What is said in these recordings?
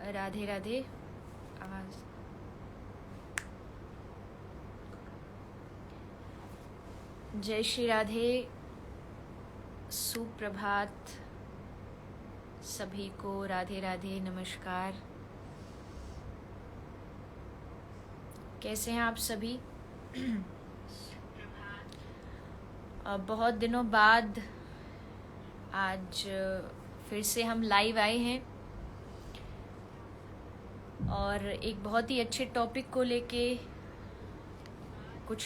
राधे राधे। आवाज। जय श्री राधे। सुप्रभात सभी को। राधे राधे, नमस्कार। कैसे हैं आप सभी? बहुत दिनों बाद आज फिर से हम लाइव आए हैं और एक बहुत ही अच्छे टॉपिक को लेके कुछ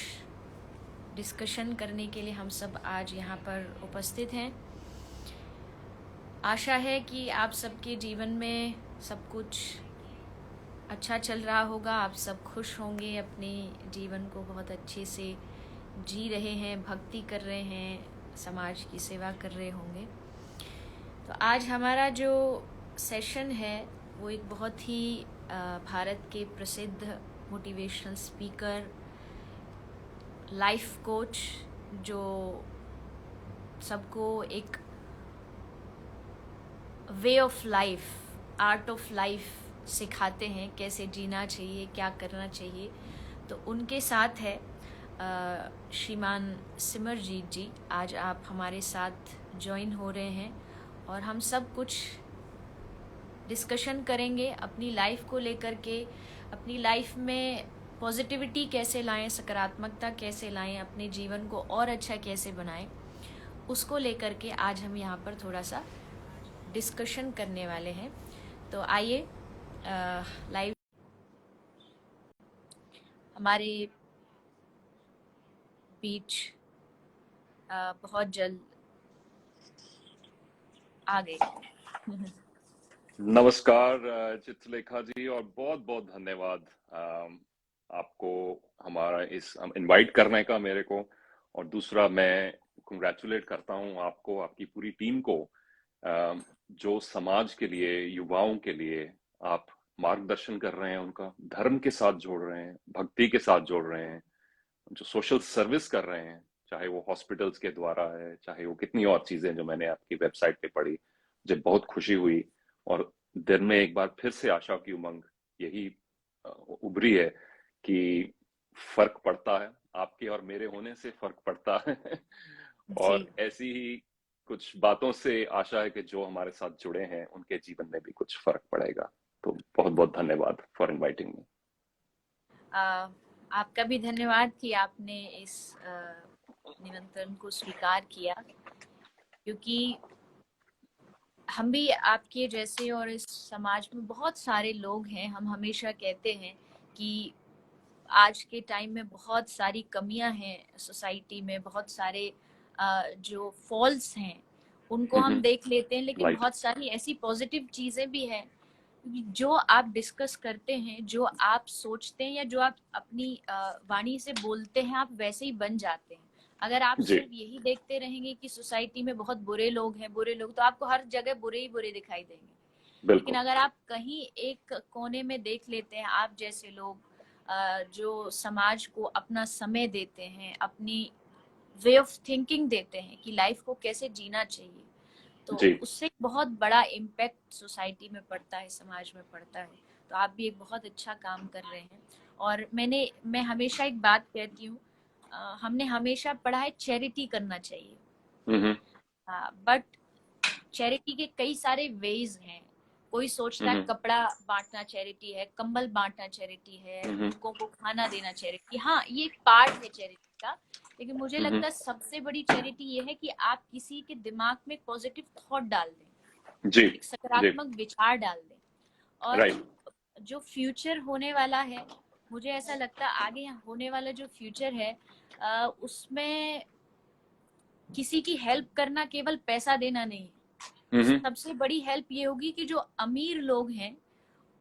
डिस्कशन करने के लिए हम सब आज यहाँ पर उपस्थित हैं। आशा है कि आप सबके जीवन में सब कुछ अच्छा चल रहा होगा, आप सब खुश होंगे, अपने जीवन को बहुत अच्छे से जी रहे हैं, भक्ति कर रहे हैं, समाज की सेवा कर रहे होंगे। तो आज हमारा जो सेशन है वो एक बहुत ही भारत के प्रसिद्ध मोटिवेशनल स्पीकर, लाइफ कोच, जो सबको एक way of life, art of life सिखाते हैं, कैसे जीना चाहिए, क्या करना चाहिए। तो उनके साथ है श्रीमान सिमरजीत जी। आज आप हमारे साथ ज्वाइन हो रहे हैं और हम सब कुछ डिस्कशन करेंगे अपनी लाइफ को लेकर के। अपनी लाइफ में पॉजिटिविटी कैसे लाएं, सकारात्मकता कैसे लाएं, अपने जीवन को और अच्छा कैसे बनाएं, उसको लेकर के आज हम यहाँ पर थोड़ा सा डिस्कशन करने वाले हैं। तो आइए लाइव हमारे बीच बहुत जल्द आ गए। नमस्कार चित्रलेखा जी, और बहुत बहुत धन्यवाद आपको हमारा इस इनवाइट करने का मेरे को। और दूसरा, मैं कंग्रेचुलेट करता हूं आपको, आपकी पूरी टीम को, जो समाज के लिए, युवाओं के लिए आप मार्गदर्शन कर रहे हैं, उनका धर्म के साथ जोड़ रहे हैं, भक्ति के साथ जोड़ रहे हैं, जो सोशल सर्विस कर रहे हैं, चाहे वो हॉस्पिटल्स के द्वारा है, चाहे वो कितनी और चीजें जो मैंने आपकी वेबसाइट पे पढ़ी, मुझे बहुत खुशी हुई। और दिन में एक बार फिर से आशा की उमंग यही उभरी है कि फर्क पड़ता है, आपके और मेरे होने से फर्क पड़ता है। और ऐसी ही कुछ बातों से आशा है कि जो हमारे साथ जुड़े हैं उनके जीवन में भी कुछ फर्क पड़ेगा। तो बहुत बहुत धन्यवाद फॉर इनवाइटिंग मी। आपका भी धन्यवाद कि आपने इस निमंत्रण को स्वीकार किया, क्योंकि हम भी आपके जैसे और इस समाज में बहुत सारे लोग हैं। हम हमेशा कहते हैं कि आज के टाइम में बहुत सारी कमियां हैं सोसाइटी में, बहुत सारे जो फॉल्स हैं उनको हम देख लेते हैं, लेकिन बहुत सारी ऐसी पॉजिटिव चीजें भी हैं। जो आप डिस्कस करते हैं, जो आप सोचते हैं या जो आप अपनी वाणी से बोलते हैं, आप वैसे ही बन जाते हैं। अगर आप सिर्फ यही देखते रहेंगे कि सोसाइटी में बहुत बुरे लोग हैं, बुरे लोग, तो आपको हर जगह बुरे ही बुरे दिखाई देंगे। लेकिन अगर आप कहीं एक कोने में देख लेते हैं, आप जैसे लोग जो समाज को अपना समय देते हैं, अपनी वे ऑफ थिंकिंग देते हैं कि लाइफ को कैसे जीना चाहिए, तो उससे बहुत बड़ा इम्पैक्ट सोसाइटी में पड़ता है, समाज में पड़ता है। तो आप भी एक बहुत अच्छा काम कर रहे हैं। और मैं हमेशा एक बात कहती हूँ, हमने हमेशा पढ़ा है चैरिटी करना चाहिए, बट चैरिटी के कई सारे वेज हैं। कोई सोचता है कपड़ा बांटना चैरिटी है, कंबल बांटना चैरिटी है, भूखों को खाना देना चैरिटी। हाँ, ये एक पार्ट है चैरिटी का, लेकिन मुझे लगता है सबसे बड़ी चैरिटी ये है कि आप किसी के दिमाग में पॉजिटिव थॉट डाल दें, एक सकारात्मक विचार डाल दें। और जो फ्यूचर होने वाला है, मुझे ऐसा लगता है आगे होने वाला जो फ्यूचर है उसमें किसी की हेल्प करना केवल पैसा देना नहीं है। सबसे बड़ी हेल्प ये होगी कि जो अमीर लोग हैं,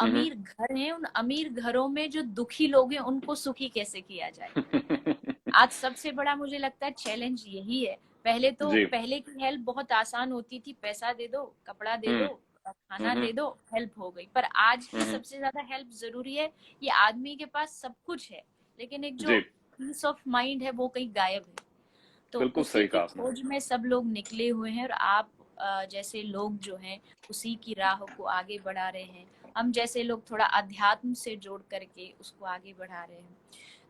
अमीर घर हैं, उन अमीर घरों में जो दुखी लोग हैं उनको सुखी कैसे किया जाए। आज सबसे बड़ा मुझे लगता है चैलेंज यही है। पहले की हेल्प बहुत आसान होती थी, पैसा दे दो, कपड़ा दे दो, खाना दे दो, हेल्प हो गई। पर आज की सबसे ज्यादा हेल्प जरूरी है कि आदमी के पास सब कुछ है, लेकिन एक जो पीस ऑफ माइंड है वो कहीं गायब है। तो उसी की खोज में सब लोग निकले हुए हैं और आप जैसे लोग जो हैं उसी की राह को आगे बढ़ा रहे हैं। हम जैसे लोग थोड़ा अध्यात्म से जोड़ करके उसको आगे बढ़ा रहे हैं।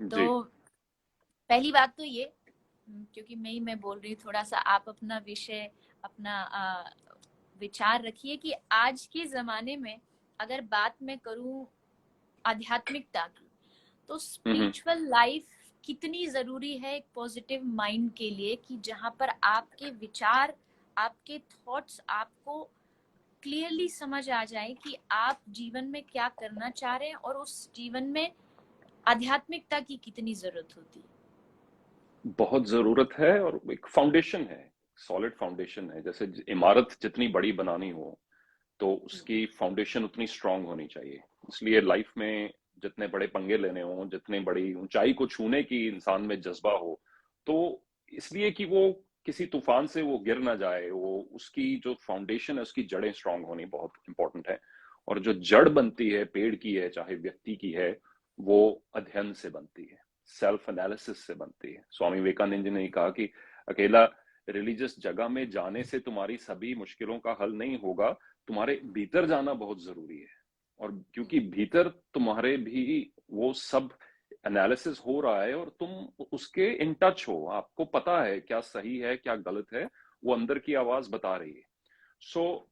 जी। तो पहली बात तो ये, क्योंकि मैं बोल रही हूँ, थोड़ा सा आप अपना विषय, अपना विचार रखिए कि आज के जमाने में अगर बात मैं करूँ आध्यात्मिकता की, तो स्पिरिचुअल लाइफ कितनी जरूरी है एक पॉजिटिव माइंड के लिए, कि जहां पर आपके विचार, आपके थॉट्स आपको क्लियरली समझ आ जाए कि आप जीवन में क्या करना चाह रहे हैं और उस जीवन में आध्यात्मिकता की कितनी जरूरत होती है। बहुत जरूरत है, और एक फाउंडेशन है, सॉलिड फाउंडेशन है। जैसे इमारत जितनी बड़ी बनानी हो तो उसकी फाउंडेशन उतनी स्ट्रांग होनी चाहिए। इसलिए लाइफ में जितने बड़े पंगे लेने हो, जितने बड़ी ऊंचाई को छूने की इंसान में जज्बा हो, तो इसलिए कि वो किसी तूफान से वो गिर ना जाए, वो उसकी जो फाउंडेशन है उसकी जड़ें स्ट्रांग होनी बहुत इंपॉर्टेंट है। और जो जड़ बनती है पेड़ की है चाहे व्यक्ति की है, वो अध्ययन से बनती है, सेल्फ एनालिसिस से बनती है। स्वामी विवेकानंद जी ने कहा कि अकेला रिलीजियस जगह में जाने से तुम्हारी सभी मुश्किलों का हल नहीं होगा, तुम्हारे भीतर जाना बहुत जरूरी है। और क्योंकि भीतर तुम्हारे भी वो सब एनालिसिस हो रहा है और तुम उसके इन टच हो, आपको पता है क्या सही है क्या गलत है, वो अंदर की आवाज बता रही है। सो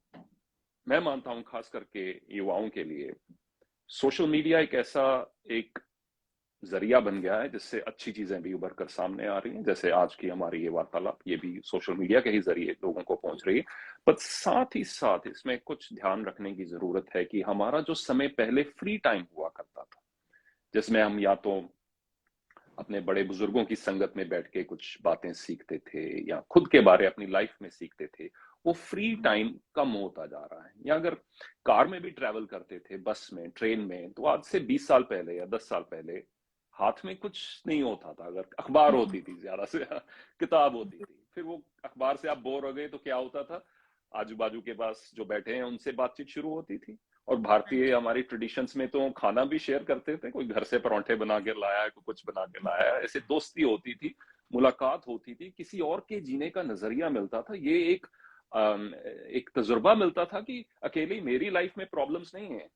मैं मानता हूं खास करके युवाओं के लिए सोशल मीडिया एक ऐसा एक जरिया बन गया है जिससे अच्छी चीजें भी उभर कर सामने आ रही हैं। जैसे आज की हमारी ये वार्तालाप, ये भी सोशल मीडिया के ही जरिए लोगों को पहुंच रही है। पर साथ ही साथ इसमें कुछ ध्यान रखने की जरूरत है कि हमारा जो समय पहले फ्री टाइम हुआ करता था, जिसमें हम या तो अपने बड़े बुजुर्गों की संगत में बैठ के कुछ बातें सीखते थे या खुद के बारे अपनी लाइफ में सीखते थे, वो फ्री टाइम कम होता जा रहा है। या अगर कार में भी ट्रेवल करते थे, बस में, ट्रेन में, तो आज से 20 साल पहले या 10 साल पहले हाथ में कुछ नहीं होता था। अगर अखबार होती थी ज्यादा से किताब होती थी, फिर वो अखबार से आप बोर हो गए तो क्या होता था, आजू बाजू के पास जो बैठे हैं उनसे बातचीत शुरू होती थी। और भारतीय हमारी ट्रेडिशंस में तो खाना भी शेयर करते थे, कोई घर से परांठे बना के लाया है, कोई कुछ बना के लाया है, ऐसे दोस्ती होती थी, मुलाकात होती थी, किसी और के जीने का नजरिया मिलता था। ये एक तजुर्बा मिलता था कि अकेली मेरी लाइफ में प्रॉब्लम्स नहीं है,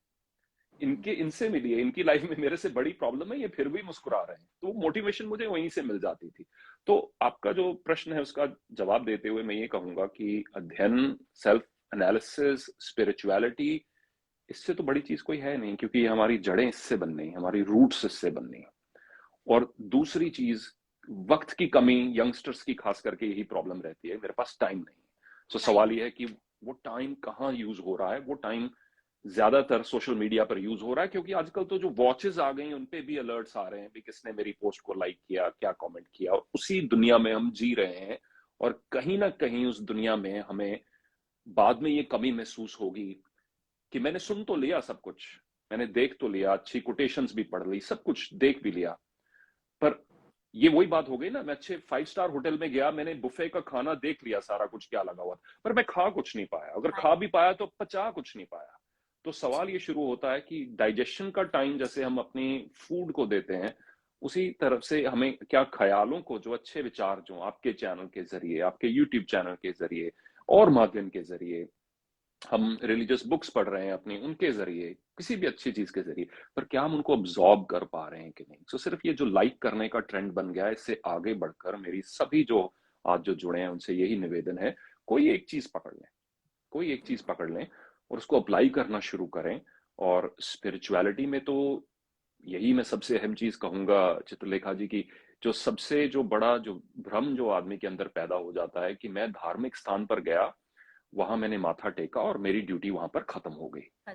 इनके इनसे मिलिए, इनकी लाइफ में मेरे से बड़ी प्रॉब्लम है, ये फिर भी मुस्कुरा रहे हैं। तो मोटिवेशन मुझे वहीं से मिल जाती थी। तो आपका जो प्रश्न है उसका जवाब देते हुए मैं ये कहूंगा कि अध्ययन, सेल्फ एनालिसिस, स्पिरिचुअलिटी, इससे तो बड़ी चीज कोई है नहीं, क्योंकि हमारी जड़ें इससे बननी, हमारी रूट्स इससे बननी। और दूसरी चीज, वक्त की कमी यंगस्टर्स की खास करके यही प्रॉब्लम रहती है, मेरे पास टाइम नहीं। तो सवाल यह है कि वो टाइम कहाँ यूज हो रहा है। वो टाइम ज्यादातर सोशल मीडिया पर यूज हो रहा है, क्योंकि आजकल तो जो वॉचेस आ गई हैं उनपे भी अलर्ट्स आ रहे हैं कि किसने मेरी पोस्ट को लाइक किया, क्या कमेंट किया, और उसी दुनिया में हम जी रहे हैं। और कहीं ना कहीं उस दुनिया में हमें बाद में ये कमी महसूस होगी कि मैंने सुन तो लिया सब कुछ, मैंने देख तो लिया, अच्छी कोटेशंस भी पढ़ ली, सब कुछ देख भी लिया, पर ये वही बात हो गई ना, मैं अच्छे 5 स्टार होटल में गया, मैंने बुफे का खाना देख लिया सारा कुछ क्या लगा हुआ, पर मैं खा कुछ नहीं पाया। अगर खा भी पाया तो पचा कुछ नहीं पाया। तो सवाल ये शुरू होता है कि डाइजेशन का टाइम जैसे हम अपनी फूड को देते हैं, उसी तरफ से हमें क्या ख्यालों को, जो अच्छे विचार जो आपके चैनल के जरिए, आपके यूट्यूब चैनल के जरिए और माध्यम के जरिए, हम रिलीजियस बुक्स पढ़ रहे हैं अपनी, उनके जरिए, किसी भी अच्छी चीज के जरिए, पर क्या हम उनको अब्सॉर्ब कर पा रहे हैं कि नहीं। तो सिर्फ ये जो लाइक करने का ट्रेंड बन गया है, इससे आगे बढ़कर मेरी सभी जो आज जो जुड़े हैं उनसे यही निवेदन है, कोई एक चीज पकड़ लें, कोई एक चीज पकड़ लें और उसको अप्लाई करना शुरू करें। और स्पिरिचुअलिटी में तो यही मैं सबसे अहम चीज कहूंगा चित्रलेखा जी की, जो सबसे जो बड़ा जो भ्रम जो आदमी के अंदर पैदा हो जाता है कि मैं धार्मिक स्थान पर गया, वहां मैंने माथा टेका और मेरी ड्यूटी वहां पर खत्म हो गई।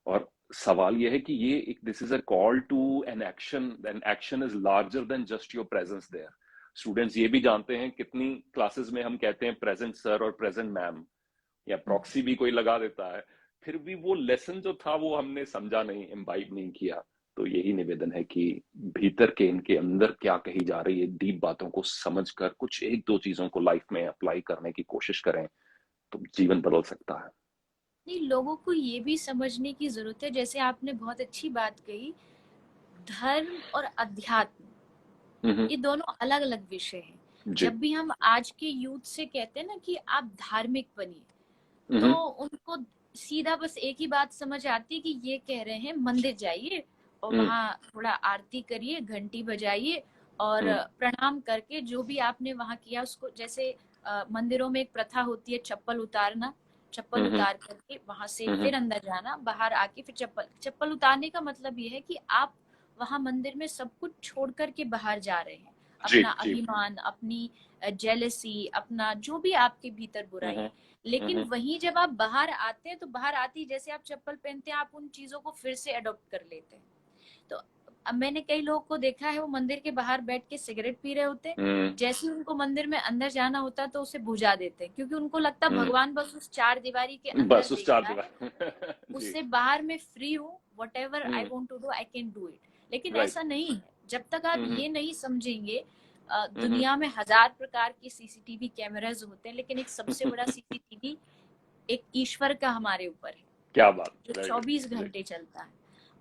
और सवाल यह है कि ये एक, this is a call to an action, an action is larger than just your presence there. Students ये भी जानते हैं, कितनी क्लासेस में हम कहते हैं प्रेजेंट सर और प्रेजेंट मैम, या प्रॉक्सी भी कोई लगा देता है, फिर भी वो लेसन जो था वो हमने समझा नहीं, इम्बाइब नहीं किया। तो यही निवेदन है कि भीतर के इनके अंदर क्या कही जा रही है, डीप बातों को समझकर कुछ एक दो चीजों को लाइफ में अप्लाई करने की कोशिश करें, तो जीवन बदल सकता है। नहीं, लोगों को ये भी समझने की जरूरत है, जैसे आपने बहुत अच्छी बात कही, धर्म और अध्यात्म ये दोनों अलग अलग विषय हैं। जी। जब भी हम आज के यूथ से कहते हैं ना कि आप धार्मिक बनिए, तो हम्म। उनको सीधा बस एक ही बात समझ आती है कि ये कह रहे हैं मंदिर जाइए और हम्म वहाँ थोड़ा आरती करिए, घंटी बजाइए और हम्म प्रणाम करके जो भी आपने वहाँ किया उसको, जैसे मंदिरों में एक प्रथा होती है चप्पल उतारना, चप्पल हम्म उतार करके वहां से हम्म फिर अंदर जाना, बाहर आके फिर चप्पल चप्पल उतारने का मतलब ये है कि आप वहां मंदिर में सब कुछ छोड़ करके बाहर जा रहे हैं, जी अपना जी अभिमान, अपनी जेलसी, अपना जो भी आपके भीतर बुराई हम्म है। लेकिन हम्म वहीं जब आप बाहर आते हैं तो बाहर आते ही जैसे आप चप्पल पहनते हैं आप उन चीजों को फिर से अडॉप्ट कर लेते हैं। तो अब मैंने कई लोगों को देखा है वो मंदिर के बाहर बैठ के सिगरेट पी रहे होते हैं, हम्म जैसे ही उनको मंदिर में अंदर जाना होता है तो उसे बुझा देते हैं, क्योंकि उनको लगता है भगवान बस उस चार दीवारी के अंदर बस उस देख चार रहा है, दीवार जी उससे बाहर मैं फ्री हूँ, whatever I hmm want to do I can do it. लेकिन राइट ऐसा नहीं है, जब तक आप हम्म ये नहीं समझेंगे। हम्म दुनिया में हजार प्रकार की सीसीटीवी कैमराज होते हैं, लेकिन एक सबसे बड़ा सीसीटीवी एक ईश्वर का हमारे ऊपर है, क्या बात जो वेरी गुड 24 जी घंटे चलता है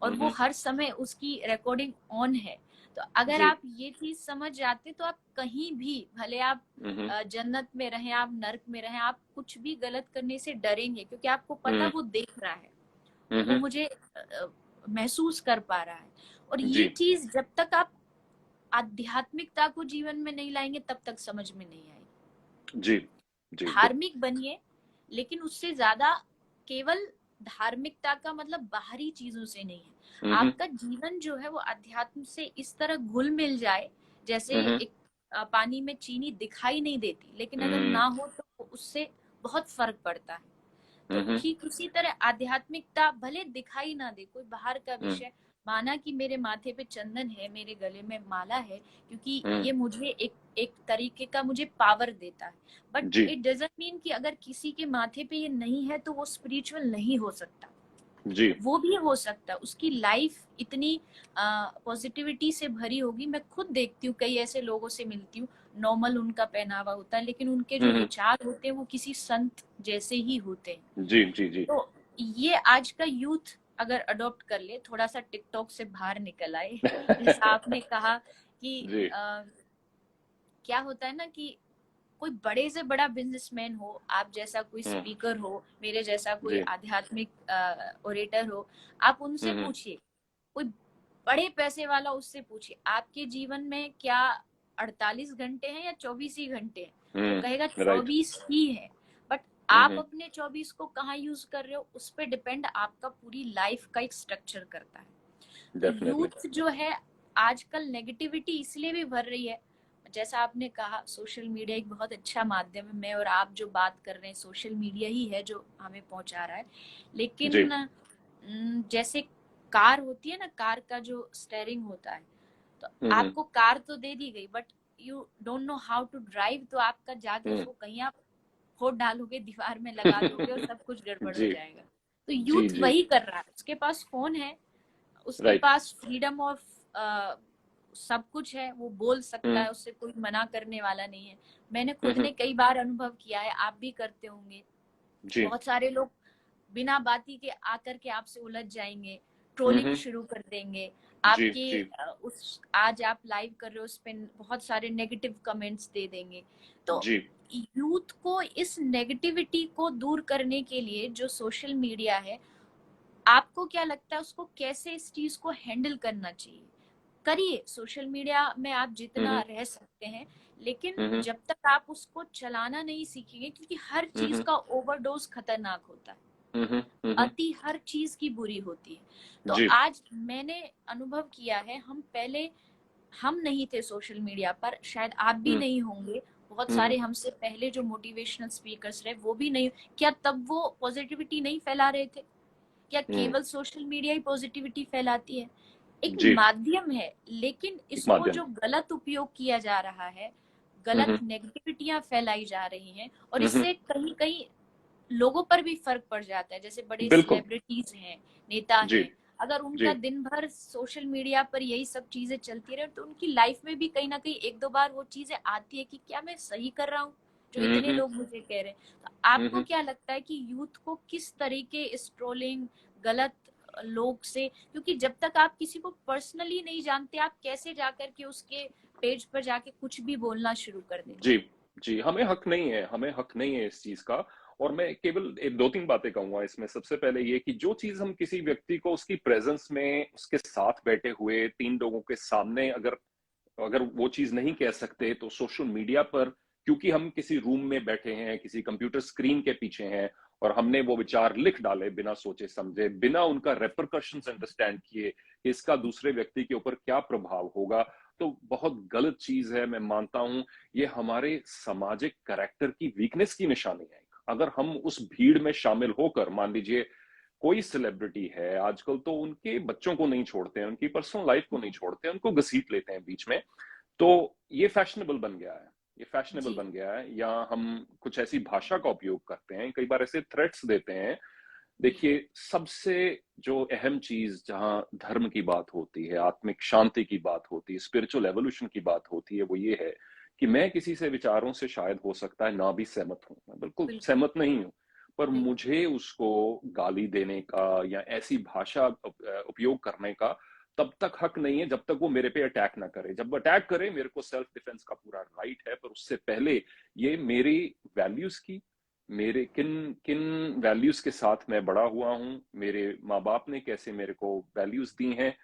और वो हम्म हर समय उसकी रिकॉर्डिंग ऑन है। तो अगर जी आप ये चीज समझ जाते तो आप कहीं भी, भले आप हम्म जन्नत में रहें, आप नर्क में रहें, आप कुछ भी गलत करने से डरेंगे, क्योंकि आपको पता हम्म वो देख रहा है, वो हम्म मुझे महसूस कर पा रहा है। और जी ये चीज जब तक आप आध्यात्मिकता को जीवन में नहीं लाएंगे तब तक समझ में नहीं आएगी। जी जी धार्मिक बनिए, लेकिन उससे ज्यादा केवल धार्मिकता का मतलब बाहरी चीजों से नहीं है। हम्म आपका जीवन जो है वो अध्यात्म से इस तरह घुल मिल जाए, जैसे हम्म एक पानी में चीनी दिखाई नहीं देती, लेकिन अगर हम्म ना हो तो उससे बहुत फर्क पड़ता है। तो हम्म ठीक उसी तरह आध्यात्मिकता भले दिखाई ना दे, कोई बाहर का हम्म विषय, माना कि मेरे माथे पे चंदन है, मेरे गले में माला है, क्योंकि हम्म ये मुझे एक एक तरीके का मुझे पावर देता है, बट जी इट डजंट मीन कि अगर किसी के माथे पे ये नहीं है तो वो स्पिरिचुअल नहीं हो सकता। जी वो भी हो सकता है, उसकी लाइफ इतनी पॉजिटिविटी से भरी होगी। मैं खुद देखती हूँ, कई ऐसे लोगों से मिलती हूँ, नॉर्मल उनका पहनावा होता है, लेकिन उनके जो हम्म विचार होते हैं वो किसी संत जैसे ही होते हैं। जी जी जी तो ये आज का यूथ अगर अडॉप्ट कर ले, थोड़ा सा टिकटॉक से बाहर निकल आए, जैसा आपने कहा कि जी क्या होता है ना कि कोई बड़े से बड़ा बिजनेसमैन हो, आप जैसा कोई हम्म स्पीकर हो, मेरे जैसा कोई जी आध्यात्मिक ओरेटर हो, आप उनसे हम्म पूछिए, कोई बड़े पैसे वाला, उससे पूछिए आपके जीवन में क्या 48 घंटे हैं या 24 ही घंटे हैं, वो कहेगा राइट 24 ही है। बट आप हम्म अपने 24 को कहाँ यूज कर रहे हो उस पर डिपेंड आपका पूरी लाइफ का एक स्ट्रक्चर करता है। तो डेफिनेटली यूथ जो है आजकल नेगेटिविटी इसलिए भी भर रही है, जैसा आपने कहा सोशल मीडिया एक बहुत अच्छा माध्यम है, मैं और आप जो बात कर रहे हैं सोशल मीडिया ही है जो हमें पहुंचा रहा है। जी लेकिन जैसे कार होती है ना, कार का जो स्टेयरिंग होता है, तो हम्म आपको कार तो दे दी गई, but you don't know how to drive, तो आपका जाके हम्म उसको कहीं आप फोड़ डालोगे, दीवार में लगा दोगे और सब कुछ गड़बड़ हो जी जाएगा। तो जी यूथ जी वही कर रहा है, उसके पास फोन है, उसके राइट पास फ्रीडम ऑफ सब कुछ है, वो बोल सकता हम्म है, उससे कोई मना करने वाला नहीं है। मैंने खुद हम्म ने कई बार अनुभव किया है, आप भी करते होंगे। जी बहुत सारे लोग बिना बाती के आकर के आपसे उलझ जाएंगे, ट्रोलिंग हम्म शुरू कर देंगे जी आपके जी उस आज आप लाइव कर रहे हो उस पे बहुत सारे नेगेटिव कमेंट्स दे देंगे। तो जी यूथ को इस नेगेटिविटी को दूर करने के लिए जो सोशल मीडिया है, आपको क्या लगता है उसको कैसे इस चीज को हैंडल करना चाहिए? करिए, सोशल मीडिया में आप जितना हम्म रह सकते हैं, लेकिन हम्म जब तक आप उसको चलाना नहीं सीखेंगे, क्योंकि हर चीज हम्म का ओवरडोज खतरनाक होता है, हम्म अति हर चीज की बुरी होती है। तो जी आज मैंने अनुभव किया है, हम पहले हम नहीं थे सोशल मीडिया पर, शायद आप भी हम्म नहीं होंगे, बहुत हम्म सारे हमसे पहले जो मोटिवेशनल स्पीकर्स रहे वो भी नहीं, क्या तब वो पॉजिटिविटी नहीं फैला रहे थे? क्या हम्म केवल सोशल मीडिया ही पॉजिटिविटी फैलाती है? एक जी माध्यम है, लेकिन एक इसको माध्यम जो गलत उपयोग किया जा रहा है, गलत हम्म नेगेटिविटियां फैलाई जा रही हैं, और हम्म इससे कहीं कहीं लोगों पर भी फर्क पड़ जाता है। जैसे बड़े बिल्कुल सेलिब्रिटीज हैं, नेता जी हैं, अगर जी उनका दिन भर सोशल मीडिया पर यही सब चीजें चलती रहे तो उनकी लाइफ में भी कहीं ना कहीं एक दो बार वो चीजें आती है कि क्या मैं सही कर रहा हूँ जो इतने हम्म लोग मुझे कह रहे हैं। तो आपको हम्म क्या लगता है कि यूथ को किस तरीके इस ट्रोलिंग, गलत लोग से, क्योंकि जब तक आप किसी को पर्सनली नहीं जानते आप कैसे जाकर के उसके पेज पर जाके कुछ भी बोलना शुरू कर देंगे? जी जी हमें हक नहीं है इस चीज का और मैं केवल दो तीन बातें कहूंगा इसमें। सबसे पहले ये कि जो चीज हम किसी व्यक्ति को उसकी प्रेजेंस में उसके साथ बैठे हुए तीन लोगों के सामने अगर अगर वो चीज नहीं कह सकते, तो सोशल मीडिया पर, क्योंकि हम किसी रूम में बैठे हैं, किसी कंप्यूटर स्क्रीन के पीछे हैं, और हमने वो विचार लिख डाले बिना सोचे समझे, बिना उनका रेपरकशंस अंडरस्टैंड किए कि इसका दूसरे व्यक्ति के ऊपर क्या प्रभाव होगा, तो बहुत गलत चीज है। मैं मानता हूं ये हमारे सामाजिक कैरेक्टर की वीकनेस की निशानी है। अगर हम उस भीड़ में शामिल होकर, मान लीजिए कोई सेलिब्रिटी है, आजकल तो उनके बच्चों को नहीं छोड़ते हैं, उनकी पर्सनल लाइफ को नहीं छोड़ते हैं, उनको घसीट लेते हैं बीच में, तो ये फैशनेबल बन गया है। ये फैशनेबल जी बन गया है, या हम कुछ ऐसी भाषा का उपयोग करते हैं, कई बार ऐसे थ्रेट्स देते हैं। देखिए, सबसे जो अहम चीज जहां धर्म की बात होती है, आत्मिक शांति की बात होती है, स्पिरिचुअल एवोल्यूशन की बात होती है, वो ये है कि मैं किसी से विचारों से शायद हो सकता है ना भी सहमत हूं, मैं बिल्कुल बिल्कुल सहमत नहीं हूं, पर बिल्कुल मुझे उसको गाली देने का या ऐसी भाषा उपयोग करने का तब तक हक नहीं है जब तक वो मेरे पे अटैक ना करे। जब अटैक करे, मेरे को सेल्फ डिफेंस का पूरा राइट है, पर उससे पहले ये मेरी वैल्यूज की, मेरे किन किन वैल्यूज के साथ मैं बड़ा हुआ हूं, मेरे माँ बाप ने कैसे मेरे को वैल्यूज दी हैं,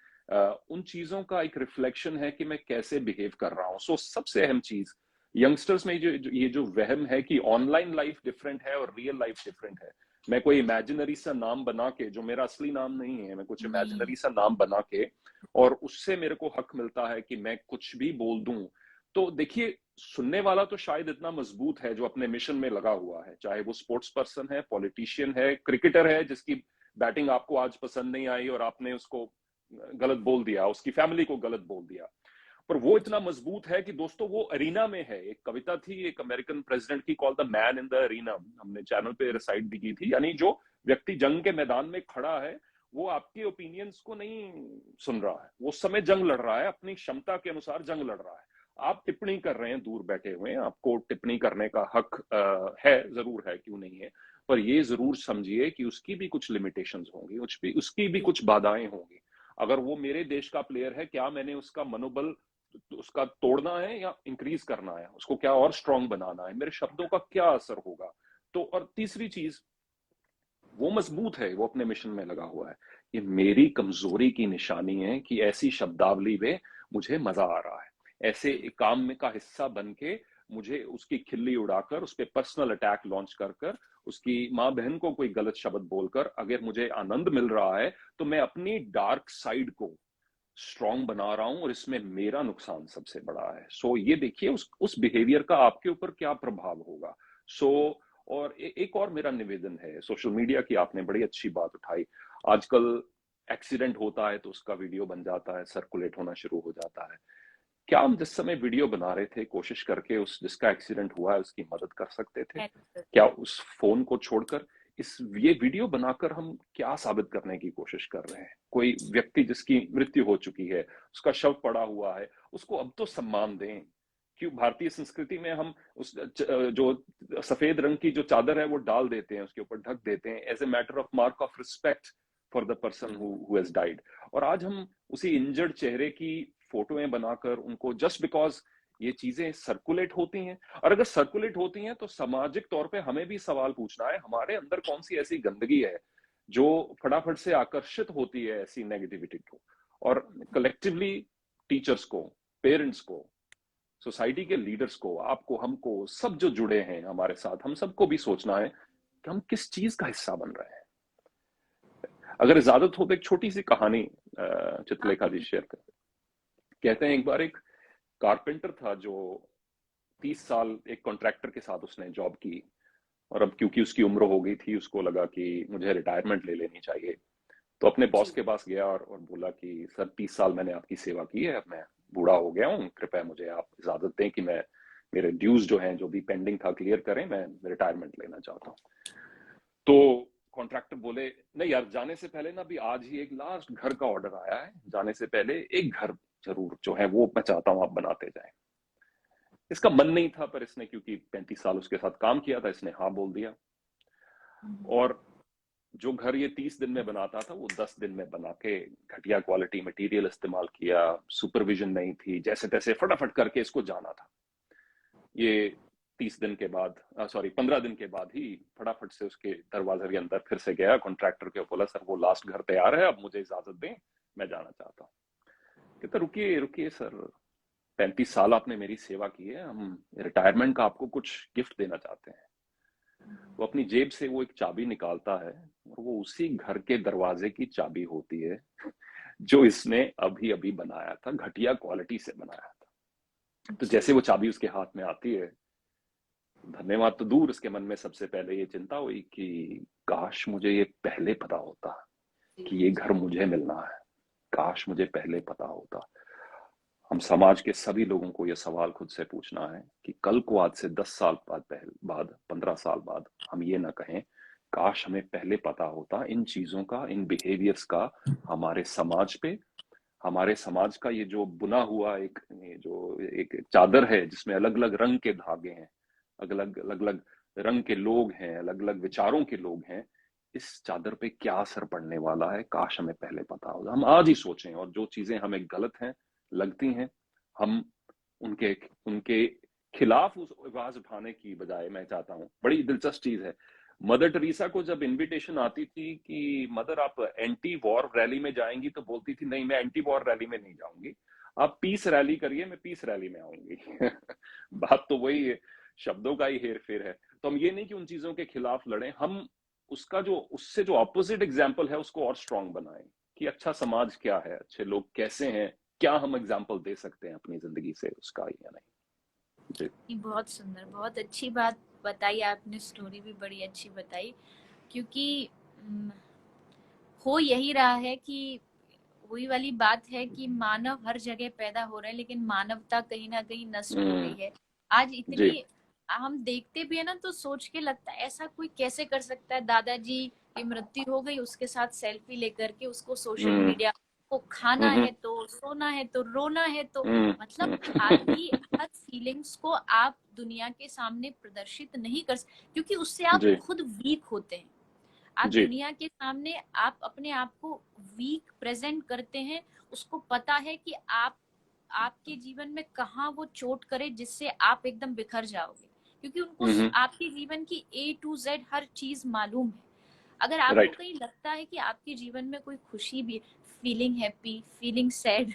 उन चीजों का एक रिफ्लेक्शन है कि मैं कैसे बिहेव कर रहा हूं। सो सबसे अहम चीज यंगस्टर्स में ये जो वहम है कि ऑनलाइन लाइफ डिफरेंट है और रियल लाइफ डिफरेंट है, मैं कोई इमेजिनरी सा नाम बना के, जो मेरा असली नाम नहीं है, मैं कुछ नहीं इमेजिनरी सा नाम बना के और उससे मेरे को हक मिलता है कि मैं कुछ भी बोल दूं, तो देखिए, सुनने वाला तो शायद इतना मजबूत है जो अपने मिशन में लगा हुआ है, चाहे वो स्पोर्ट्स पर्सन है, पॉलिटिशियन है, क्रिकेटर है जिसकी बैटिंग आपको आज पसंद नहीं आई और आपने उसको गलत बोल दिया, उसकी फैमिली को गलत बोल दिया, पर वो इतना जी मजबूत है कि दोस्तों वो अरीना में है। एक कविता थी एक अमेरिकन प्रेसिडेंट की, called the man in the arena, हमने चैनल पे रिसाइट भी की थी, यानी जो व्यक्ति जंग के मैदान में खड़ा है, वो आपके ओपिनियंस को नहीं सुन रहा है, वो उस समय जंग लड़ रहा है, अपनी क्षमता के अनुसार जंग लड़ रहा है। आप टिप्पणी कर रहे हैं दूर बैठे हुए, आपको टिप्पणी करने का हक है, जरूर है, क्यों नहीं है, पर ये जरूर समझिए कि उसकी भी कुछ लिमिटेशंस होंगी, उसकी भी कुछ बाधाएं होंगी। अगर वो मेरे देश का प्लेयर है, क्या मैंने उसका मनोबल उसका तोड़ना है या इंक्रीज करना है, उसको क्या और स्ट्रांग बनाना है, मेरे शब्दों का क्या असर होगा। तो और तीसरी चीज, वो मजबूत है, वो अपने मिशन में लगा हुआ है। ये मेरी कमजोरी की निशानी है कि ऐसी शब्दावली में मुझे मजा आ रहा है, ऐसे काम में का हिस्सा बन के मुझे उसकी खिल्ली उड़ाकर, उस पर पर्सनल अटैक लॉन्च कर कर, उसकी माँ बहन को कोई गलत शब्द बोलकर अगर मुझे आनंद मिल रहा है, तो मैं अपनी डार्क साइड को स्ट्रांग बना रहा हूं और इसमें मेरा नुकसान सबसे बड़ा है। सो ये देखिए उस बिहेवियर का आपके ऊपर क्या प्रभाव होगा। सो और एक और मेरा निवेदन है, सोशल मीडिया की आपने बड़ी अच्छी बात उठाई। आजकल एक्सीडेंट होता है तो उसका वीडियो बन जाता है, सर्कुलेट होना शुरू हो जाता है। क्या हम जिस समय वीडियो बना रहे थे, कोशिश करके उस जिसका एक्सीडेंट हुआ है उसकी मदद कर सकते थे? हेल्प क्या उस फोन को छोड़कर इस ये वीडियो बनाकर हम क्या साबित करने की कोशिश कर रहे हैं? कोई व्यक्ति जिसकी मृत्यु हो चुकी है, उसका शव पड़ा हुआ है, उसको अब तो सम्मान दें। क्यों भारतीय संस्कृति में हम उस जो सफेद रंग की जो चादर है वो डाल देते हैं, उसके ऊपर ढक देते हैं, as a matter of mark of respect for the person who has died. और आज हम उसी इंजर्ड चेहरे की फोटोएं बनाकर उनको, जस्ट बिकॉज ये चीजें सर्कुलेट होती हैं, और अगर सर्कुलेट होती हैं तो सामाजिक तौर पे हमें भी सवाल पूछना है, हमारे अंदर कौन सी ऐसी गंदगी है जो फटाफट से आकर्षित होती है ऐसी नेगेटिविटी को। और कलेक्टिवली टीचर्स को, पेरेंट्स को, सोसाइटी के लीडर्स को, आपको, हमको, सब जो जुड़े हैं हमारे साथ, हम सबको भी सोचना है कि हम किस चीज का हिस्सा बन रहे हैं। अगर इजाजत हो तो एक छोटी सी कहानी चित्रलेखा जी शेयर कर। कहते हैं एक बार एक कारपेंटर था जो 30 साल एक कॉन्ट्रैक्टर के साथ उसने जॉब की, और अब क्योंकि उसकी उम्र हो गई थी, उसको लगा कि मुझे रिटायरमेंट ले लेनी चाहिए, तो अपने बॉस जी के पास गया और बोला कि सर 30 साल मैंने आपकी सेवा की है, अब मैं बूढ़ा हो गया हूँ, कृपया मुझे आप इजाजत दें कि मैं मेरे ड्यूज जो हैं, जो भी पेंडिंग था, क्लियर करें, मैं रिटायरमेंट लेना चाहता हूँ। तो कॉन्ट्रैक्टर बोले, नहीं यार, जाने से पहले ना, अभी आज ही एक लास्ट घर का ऑर्डर आया है, जाने से पहले एक घर जरूर जो है वो मैं चाहता हूँ आप बनाते जाएं। इसका मन नहीं था, पर इसने क्योंकि 35 साल उसके साथ काम किया था, इसने हाँ बोल दिया। और जो घर ये 30 दिन में बनाता था, वो 10 दिन में बना के, घटिया क्वालिटी मटेरियल इस्तेमाल किया, सुपरविजन नहीं थी, जैसे तैसे फटाफट करके इसको जाना था। ये 30 दिन के बाद, सॉरी 15 दिन के बाद ही फटाफट से उसके दरवाजे के अंदर फिर से गया कॉन्ट्रैक्टर के, बोला सर वो लास्ट घर तैयार है, अब मुझे इजाजत दें, मैं जाना चाहता हूँ। कहता रुकिए रुकिए सर, 35 साल आपने मेरी सेवा की है, हम रिटायरमेंट का आपको कुछ गिफ्ट देना चाहते हैं। वो अपनी जेब से वो एक चाबी निकालता है, और वो उसी घर के दरवाजे की चाबी होती है जो इसने अभी अभी बनाया था, घटिया क्वालिटी से बनाया था। तो जैसे वो चाबी उसके हाथ में आती है, धन्यवाद तो दूर, उसके मन में सबसे पहले ये चिंता हुई कि काश मुझे ये पहले पता होता कि ये घर मुझे मिलना है, काश मुझे पहले पता होता। हम समाज के सभी लोगों को यह सवाल खुद से पूछना है कि कल को आज से 10 साल बाद 15 साल बाद हम ये ना कहें काश हमें पहले पता होता इन चीजों का, इन बिहेवियर्स का हमारे समाज पे। हमारे समाज का ये जो बुना हुआ एक चादर है जिसमें अलग अलग रंग के धागे हैं, अलग अलग रंग के लोग हैं, अलग अलग विचारों के लोग हैं, इस चादर पे क्या असर पड़ने वाला है, काश हमें पहले पता होता। हम आज ही सोचें, और जो चीजें हमें गलत हैं लगती हैं, हम उनके उनके खिलाफ उस आवाज उठाने की बजाय, मैं चाहता हूं, बड़ी दिलचस्प चीज है, मदर टेरेसा को जब इनविटेशन आती थी कि मदर आप एंटी वॉर रैली में जाएंगी, तो बोलती थी नहीं मैं एंटी वॉर रैली में नहीं जाऊंगी, आप पीस रैली करिए, मैं पीस रैली में आऊंगी। बात तो वही है, शब्दों का ही हेर फेर है। तो हम ये नहीं कि उन चीजों के खिलाफ लड़ें, हम उसका जो उससे जो ऑपोजिट एग्जाम्पल है उसको और स्ट्रांग बनाएं कि अच्छा समाज क्या है, अच्छे लोग कैसे हैं, क्या हम एग्जाम्पल दे सकते हैं अपनी जिंदगी से उसका, या नहीं। जी बहुत सुंदर, बहुत अच्छी बात बताई आपने, स्टोरी भी बड़ी अच्छी बताई, क्योंकि हो यही रहा है कि वही वाली बात है कि मानव हर जगह पैदा हो रहे हैं, लेकिन मानवता कहीं ना कहीं नष्ट हो रही है। आज जी इतनी हम देखते भी है ना, तो सोच के लगता है ऐसा कोई कैसे कर सकता है। दादाजी की मृत्यु हो गई, उसके साथ सेल्फी लेकर के उसको सोशल मीडिया को, खाना है तो, सोना है तो, रोना है तो, मतलब आपकी हर फीलिंग्स को आप दुनिया के सामने प्रदर्शित नहीं कर सकते, क्योंकि उससे आप जी खुद वीक होते हैं। आप जी दुनिया के सामने आप अपने आप को वीक प्रेजेंट करते हैं। उसको पता है कि आप आपके जीवन में कहाँ वो चोट करे जिससे आप एकदम बिखर जाओगे, क्योंकि उनको आपके जीवन की A to Z हर चीज मालूम है। अगर आपको राइट कहीं लगता है कि आपके जीवन में कोई खुशी भी, फीलिंग हैप्पी, फीलिंग सैड,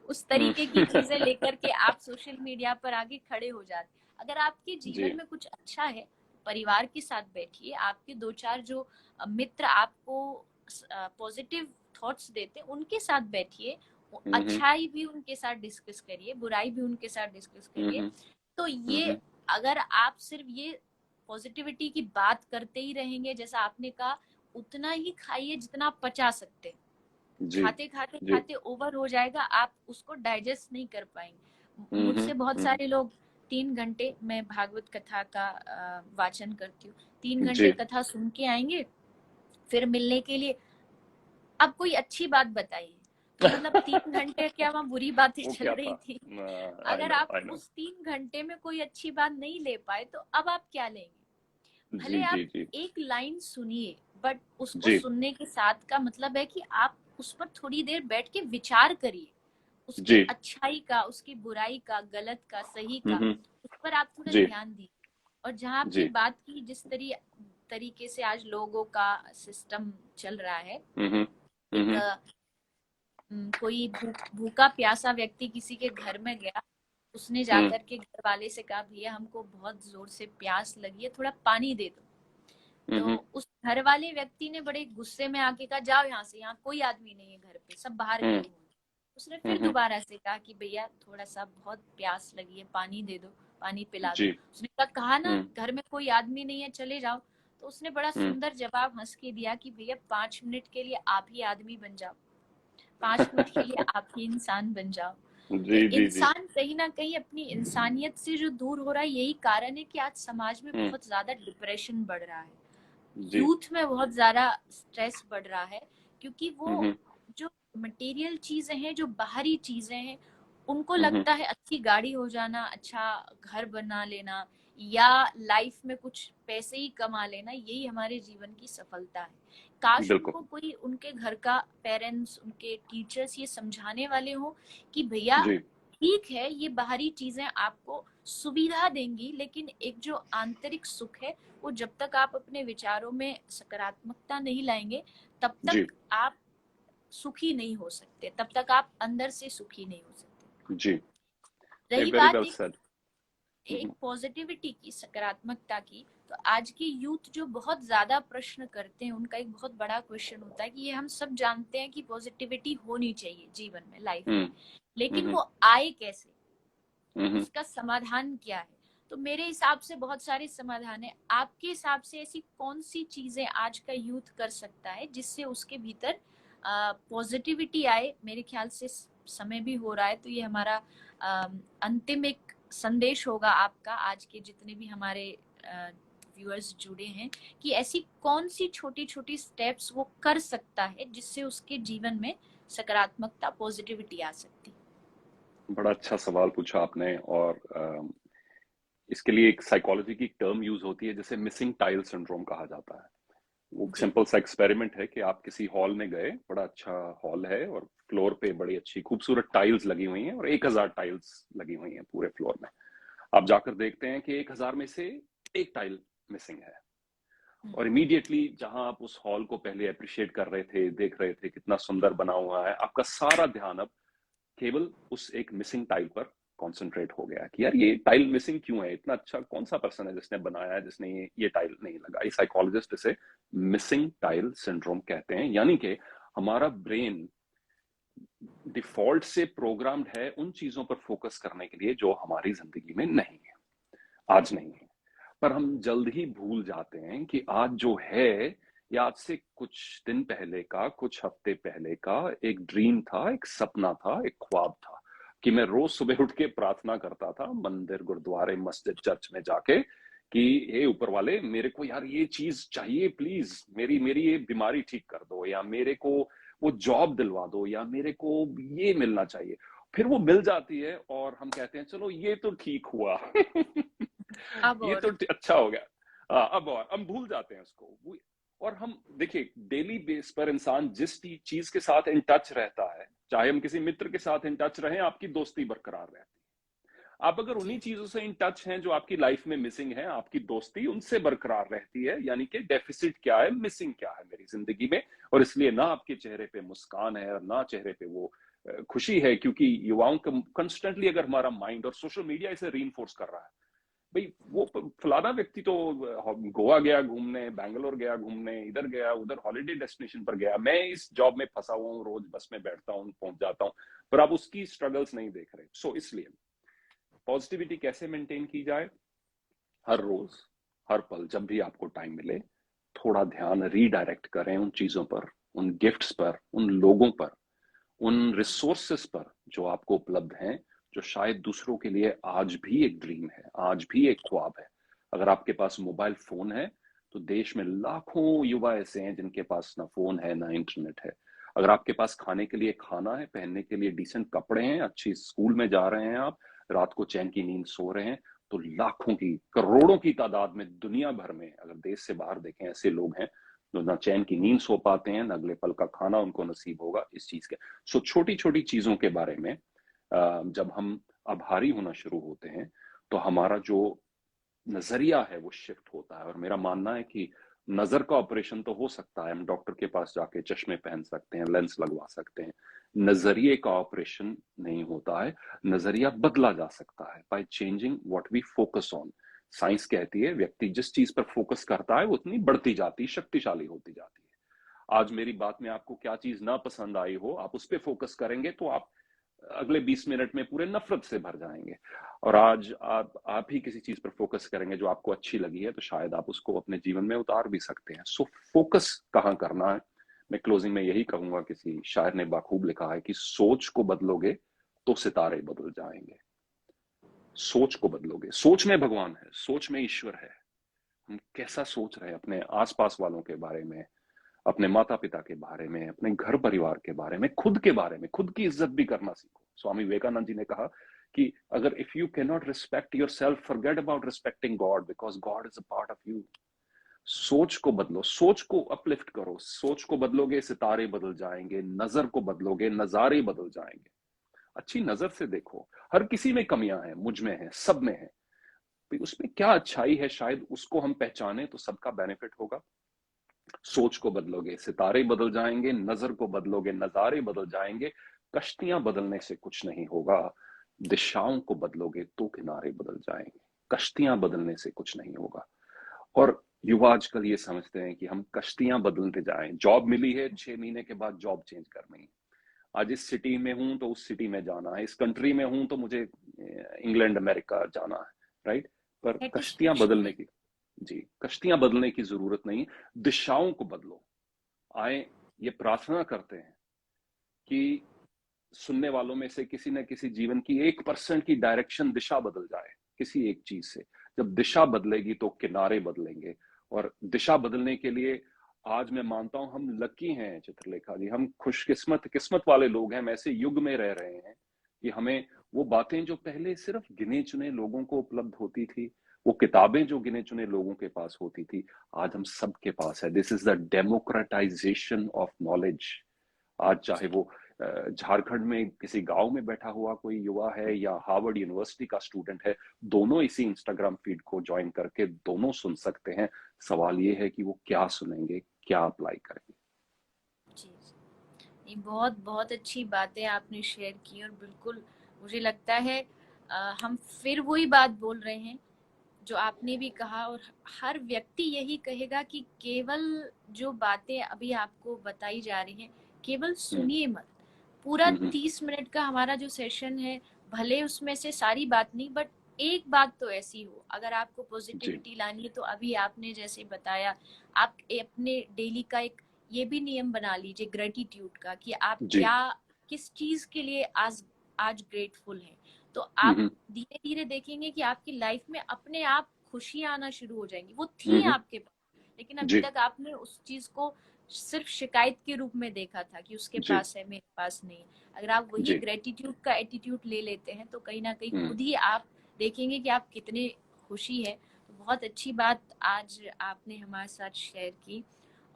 उस तरीके की चीजें लेकर के आप सोशल मीडिया पर आगे खड़े हो जाते। अगर आपके जी जीवन में कुछ अच्छा है, परिवार के साथ बैठिए, आपके दो चार जो मित्र आपको पॉजिटिव थॉट्स देते हैं उनके साथ बैठिए, अच्छाई भी उनके साथ डिस्कस करिए, बुराई भी उनके साथ डिस्कस करिए। तो ये, अगर आप सिर्फ ये पॉजिटिविटी की बात करते ही रहेंगे, जैसा आपने कहा, उतना ही खाइए जितना आप पचा सकते हैं। जी खाते खाते जी खाते ओवर हो जाएगा, आप उसको डाइजेस्ट नहीं कर पाएंगे। मुझसे बहुत सारे लोग 3 घंटे, मैं भागवत कथा का वाचन करती हूँ, 3 घंटे जी कथा सुन के आएंगे, फिर मिलने के लिए अब कोई अच्छी बात बताइए। तो मतलब 3 घंटे क्या वहाँ बुरी बातें वो चल क्या रही था, थी? आई अगर नो आप आई नो। उस 3 घंटे में कोई अच्छी बात नहीं ले पाए, तो अब आप क्या लेंगे? जी भले जी आप जी एक लाइन सुनिए, बट उसको जी सुनने के साथ का मतलब है कि आप उस पर थोड़ी देर बैठ के विचार करिए, उसकी जी अच्छाई का, उसकी बुराई का, गलत का, सही का, हम्म उस पर आप थोड़ा जी ध्यान दीजिए। और जहाँ आपने जी बात की, जिस तरीके से आज लोगों का सिस्टम चल रहा है, एक हम्म कोई भूखा प्यासा व्यक्ति किसी के घर में गया, उसने जाकर के घर वाले से कहा भैया हमको बहुत जोर से प्यास लगी है, थोड़ा पानी दे दो। तो उस घर वाले व्यक्ति ने बड़े गुस्से में आके कहा जाओ यहाँ से, यहाँ कोई आदमी नहीं है घर पे, सब बाहर गए हुए हैं। उसने फिर दोबारा से कहा कि भैया थोड़ा सा बहुत प्यास लगी है, पानी दे दो, पानी पिला दो। जी उसने कहा ना घर में कोई आदमी नहीं है, चले जाओ। तो उसने बड़ा सुंदर जवाब हंस के दिया कि भैया 5 मिनट के लिए आप ही आदमी बन जाओ, 5 मिनट के लिए आप ही इंसान बन जाओ। तो जी जी जी इंसान कहीं ना कहीं अपनी इंसानियत से जो दूर हो रहा है, यही कारण है कि आज समाज में बहुत ज्यादा डिप्रेशन बढ़ रहा है, जी यूथ में बहुत ज्यादा स्ट्रेस बढ़ रहा है, क्योंकि वो हम्म जो मटेरियल चीजें हैं, जो बाहरी चीजें हैं, उनको लगता है अच्छी गाड़ी हो जाना, अच्छा घर बना लेना, या लाइफ में कुछ पैसे ही कमा लेना, यही हमारे जीवन की सफलता है। काश बिल्कुल उनको कोई, उनके घर का पेरेंट्स, उनके टीचर्स ये समझाने वाले हो कि भैया जी ठीक है, ये बाहरी चीजें आपको सुविधा देंगी, लेकिन एक जो आंतरिक सुख है वो जब तक आप अपने विचारों में सकारात्मकता नहीं लाएंगे तब जी तक आप सुखी नहीं हो सकते, तब तक आप अंदर से सुखी नहीं हो सकते। जी, रही वेरी बात वेल एक सेड। एक पॉजिटिविटी की, सकारात्मकता की, तो आज के यूथ जो बहुत ज्यादा प्रश्न करते हैं उनका एक बहुत बड़ा क्वेश्चन होता है कि ये हम सब जानते हैं कि पॉजिटिविटी होनी चाहिए जीवन में, लाइफ में, लेकिन वो आए कैसे, उसका समाधान क्या है। तो मेरे हिसाब से बहुत सारे समाधान है। आपके हिसाब से ऐसी कौन सी चीजें आज का यूथ कर सकता है जिससे उसके भीतर पॉजिटिविटी आए। मेरे ख्याल से समय भी हो रहा है, तो ये हमारा अंतिम एक संदेश होगा आपका, आज के जितने भी हमारे व्यूअर्स जुड़े हैं, कि ऐसी कौन सी छोटी छोटी स्टेप्स वो कर सकता है जिससे उसके जीवन में सकारात्मकता, पॉजिटिविटी आ सकती। बड़ा अच्छा सवाल पूछा आपने। और इसके लिए एक साइकोलॉजी की टर्म यूज होती है जिसे मिसिंग टाइल सिंड्रोम कहा जाता है। वो जी सिंपल सा एक्सपेरिमेंट है कि आप किसी हॉल में गए, बड़ा अच्छा हॉल है और फ्लोर पे बड़ी अच्छी खूबसूरत टाइल्स लगी हुई हैं और 1000 टाइल्स लगी हुई हैं पूरे फ्लोर में। आप जाकर देखते हैं कि 1000 में से एक टाइल मिसिंग है। और इमीडिएटली जहां आप उस हॉल को पहले अप्रिशिएट कर रहे थे, देख रहे थे कितना सुंदर बना हुआ है, आपका सारा ध्यान अब केवल उस एक मिसिंग टाइल पर कॉन्सेंट्रेट हो गया कि यार ये टाइल मिसिंग क्यों है, इतना अच्छा कौन सा पर्सन है जिसने बनाया है, जिसने ये टाइल नहीं लगा। ये साइकोलॉजिस्ट इसे मिसिंग टाइल सिंड्रोम कहते हैं। यानी कि हमारा ब्रेन डिफॉल्ट से प्रोग्राम्ड है उन चीजों पर फोकस करने के लिए जो हमारी जिंदगी में नहीं है, आज नहीं है। पर हम जल्द ही भूल जाते हैं कि आज जो है या आज से कुछ दिन पहले का, कुछ हफ्ते पहले का एक ड्रीम था, एक सपना था, एक ख्वाब था कि मैं रोज सुबह उठ के प्रार्थना करता था मंदिर, गुरुद्वारे, मस्जिद, चर्च में जाके कि हे ऊपर वाले, मेरे को यार ये चीज चाहिए, प्लीज मेरी मेरी ये बीमारी ठीक कर दो, या मेरे को वो जॉब दिलवा दो, या मेरे को ये मिलना चाहिए। फिर वो मिल जाती है और हम कहते हैं चलो ये तो ठीक हुआ अब ये और तो अच्छा हो गया। अब और हम भूल जाते हैं उसको। और हम देखिए डेली बेस पर इंसान जिस चीज के साथ इन टच रहता है, चाहे हम किसी मित्र के साथ इन टच रहें, आपकी दोस्ती बरकरार रहती है। आप अगर उन्हीं जी चीजों से इन टच हैं जो आपकी लाइफ में मिसिंग है, आपकी दोस्ती उनसे बरकरार रहती है। यानी कि डेफिसिट क्या है, मिसिंग क्या है मेरी जिंदगी में, और इसलिए ना आपके चेहरे पे मुस्कान है और ना चेहरे पे वो खुशी है। क्योंकि युवाओं का कंस्टेंटली अगर हमारा माइंड और सोशल मीडिया इसे रीइंफोर्स कर रहा है, भाई वो फलाना व्यक्ति तो गोवा गया घूमने, बैंगलोर गया घूमने, इधर गया उधर, हॉलिडे डेस्टिनेशन पर गया, मैं इस जॉब में फंसा हुआ हूँ, रोज बस में बैठता हूँ, पहुंच जाता हूँ, पर आप उसकी स्ट्रगल्स नहीं देख रहे। सो इसलिए पॉजिटिविटी कैसे मेंटेन की जाए? हर रोज, हर पल, जब भी आपको टाइम मिले, थोड़ा ध्यान रीडायरेक्ट करें उन चीजों पर, उन गिफ्ट्स पर, उन लोगों पर, उन रिसोर्सेस पर जो आपको उपलब्ध हैं, जो शायद दूसरों के लिए आज भी एक ड्रीम है, आज भी एक ख्वाब है। अगर आपके पास मोबाइल फोन है तो देश में लाखों युवा ऐसे हैं जिनके पास ना फोन है ना इंटरनेट है। अगर आपके पास खाने के लिए खाना है, पहनने के लिए डिसेंट कपड़े हैं, अच्छी स्कूल में जा रहे हैं आप, रात को चैन की नींद सो रहे हैं, तो लाखों की, करोड़ों की तादाद में दुनिया भर में, अगर देश से बाहर देखें, ऐसे लोग हैं जो ना चैन की नींद सो पाते हैं, ना अगले पल का खाना उनको नसीब होगा इस चीज के। सो छोटी छोटी चीजों के बारे में जब हम आभारी होना शुरू होते हैं तो हमारा जो नजरिया है वो शिफ्ट होता है। और मेरा मानना है कि नजर का ऑपरेशन तो हो सकता है, हम डॉक्टर के पास जाके चश्मे पहन सकते हैं, लेंस लगवा सकते हैं, नजरिए का ऑपरेशन नहीं होता है। नजरिया बदला जा सकता है by changing what we focus on. Science कहती है व्यक्ति जिस चीज पर फोकस करता है वो उतनी बढ़ती जाती, शक्तिशाली होती जाती है। आज मेरी बात में आपको क्या चीज ना पसंद आई हो, आप उस पर फोकस करेंगे तो आप अगले 20 मिनट में पूरे नफरत से भर जाएंगे। और आज आप ही किसी चीज पर फोकस करेंगे जो आपको अच्छी लगी है, तो शायद आप उसको अपने जीवन में उतार भी सकते हैं। सो फोकस कहाँ करना है, मैं क्लोजिंग में यही कहूंगा, किसी शायर ने बाखूब लिखा है कि सोच को बदलोगे तो सितारे बदल जाएंगे। सोच को बदलोगे, सोच में भगवान है, सोच में ईश्वर है। हम कैसा सोच रहे हैं अपने आसपास वालों के बारे में, अपने माता पिता के बारे में, अपने घर परिवार के बारे में, खुद के बारे में, खुद की इज्जत भी करना सीखो। स्वामी विवेकानंद जी ने कहा कि अगर if you can not respect your self, forget about respecting God, because God is a part of you. सोच को बदलो, सोच को अपलिफ्ट करो। सोच को बदलोगे, सितारे बदल जाएंगे। नजर को बदलोगे, नजारे बदल जाएंगे। अच्छी नजर से देखो। हर किसी में कमियां हैं, मुझ में है, सब में है, भाई उसमें क्या अच्छाई है, शायद उसको हम पहचाने तो सबका बेनिफिट होगा। सोच को बदलोगे सितारे बदल जाएंगे, नजर को बदलोगे नजारे बदल जाएंगे। कश्तियां बदलने से कुछ नहीं होगा, दिशाओं को बदलोगे तो किनारे बदल जाएंगे। कश्तियां बदलने से कुछ नहीं होगा। और युवा आजकल ये समझते हैं कि हम कश्तियां बदलते जाएं, जॉब मिली है 6 महीने के बाद जॉब चेंज करनी है, आज इस सिटी में हूं तो उस सिटी में जाना है, इस कंट्री में हूं तो मुझे इंग्लैंड अमेरिका जाना है, राइट। पर कश्तियां सेटिस्फेक्शन बदलने नहीं। की, जी, कश्तियां बदलने की जरूरत नहीं, दिशाओं को बदलो। आए, ये प्रार्थना करते हैं कि सुनने वालों में से किसी न किसी जीवन की 1% की डायरेक्शन, दिशा बदल जाए किसी एक चीज से। जब दिशा बदलेगी तो किनारे बदलेंगे। और दिशा बदलने के लिए आज मैं मानता हूं हम लकी हैं चित्रलेखा जी, हम खुशकिस्मत किस्मत वाले लोग हैं। हम ऐसे युग में रह रहे हैं कि हमें वो बातें जो पहले सिर्फ गिने चुने लोगों को उपलब्ध होती थी, वो किताबें जो गिने चुने लोगों के पास होती थी, आज हम सबके पास है। This is the democratisation of knowledge. आज चाहे जी वो झारखंड में किसी गांव में बैठा हुआ कोई युवा है या हार्वर्ड यूनिवर्सिटी का स्टूडेंट है, दोनों इसी इंस्टाग्राम फीड को ज्वाइन करके दोनों सुन सकते हैं। सवाल ये है कि वो क्या सुनेंगे, क्या अप्लाई करेंगे। जी। ये बहुत बहुत अच्छी बातें आपने शेयर की, और बिल्कुल मुझे लगता है हम फिर वही बात बोल रहे हैं जो आपने भी कहा, और हर व्यक्ति यही कहेगा कि केवल जो बातें अभी आपको बताई जा रही हैं, केवल हम्म सुनिए मत। पूरा हम्म 30 मिनट का हमारा जो सेशन है, भले उसमें से सारी बात नहीं, बट एक बात तो ऐसी हो, अगर आपको जी पॉजिटिविटी लानी है तो अभी आपने जैसे बताया, आप अपने डेली का एक ये भी नियम बना लीजिए ग्रेटिट्यूड का, कि आप जी क्या, किस चीज के लिए आज आज ग्रेटफुल हैं। तो आप हम्म धीरे धीरे देखेंगे कि आपकी लाइफ में अपने आप खुशियां आना शुरू हो जाएंगी। वो थी हम्म आपके पास, लेकिन अभी जी तक आपने उस चीज को सिर्फ शिकायत के रूप में देखा था कि उसके जी पास है, मेरे पास नहीं। अगर आप वही जी ग्रेटिट्यूड का एटीट्यूड ले लेते हैं तो कहीं ना कहीं हम्म खुद ही आप देखेंगे कि आप कितने खुशी है। तो बहुत अच्छी बात आज आपने हमारे साथ शेयर की,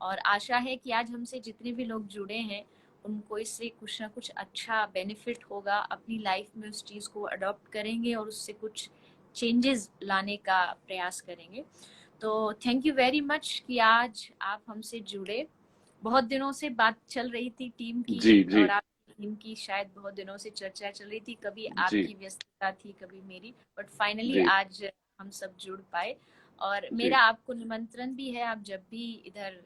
और आशा है कि आज हमसे जितने भी लोग जुड़े हैं उनको इससे कुछ ना कुछ अच्छा बेनिफिट होगा, अपनी लाइफ में उस चीज़ को अडॉप्ट करेंगे और उससे कुछ चेंजेस लाने का प्रयास करेंगे। तो थैंक यू वेरी मच कि आज आप हमसे जुड़े। बहुत दिनों से बात चल रही थी टीम की, जी जी और आपकी टीम की शायद बहुत दिनों से चर्चा चल रही थी, कभी जी आपकी व्यस्तता थी कभी मेरी, बट फाइनली जी आज हम सब जुड़ पाए। और जी मेरा आपको निमंत्रण भी है, आप जब भी इधर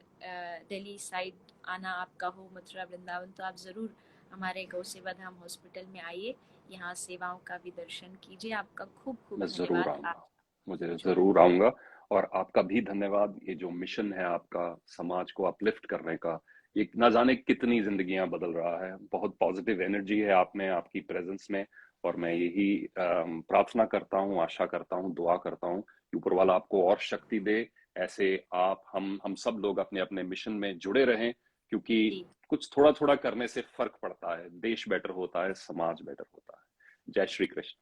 दिल्ली साइड आना आपका हो, मथुरा वृंदावन, तो आप ज़रूर हमारे गौ सेवा धाम हॉस्पिटल में आइए, यहाँ सेवाओं का भी दर्शन कीजिए। आपका खूब खूब मैं जरूर धन्यवाद आऊंगा, आज मुझे जुड़ने। जरूर आऊंगा। और आपका भी धन्यवाद, ये जो मिशन है आपका समाज को अपलिफ्ट करने का, ये ना जाने कितनी जिंदगियां बदल रहा है। बहुत पॉजिटिव एनर्जी है आप में, आपकी प्रेजेंस में। और मैं यही प्रार्थना करता हूँ, आशा करता हूँ, दुआ करता हूँ कि ऊपर वाला आपको और शक्ति दे। ऐसे आप हम सब लोग अपने अपने मिशन में जुड़े रहें, क्योंकि जी, कुछ थोड़ा थोड़ा करने से फर्क पड़ता है, देश बेटर होता है, समाज बेटर होता है। जय श्री कृष्ण।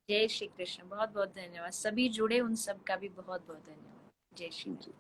जय श्री कृष्ण। बहुत बहुत धन्यवाद, सभी जुड़े उन सब का भी बहुत बहुत धन्यवाद। जय श्री कृष्ण।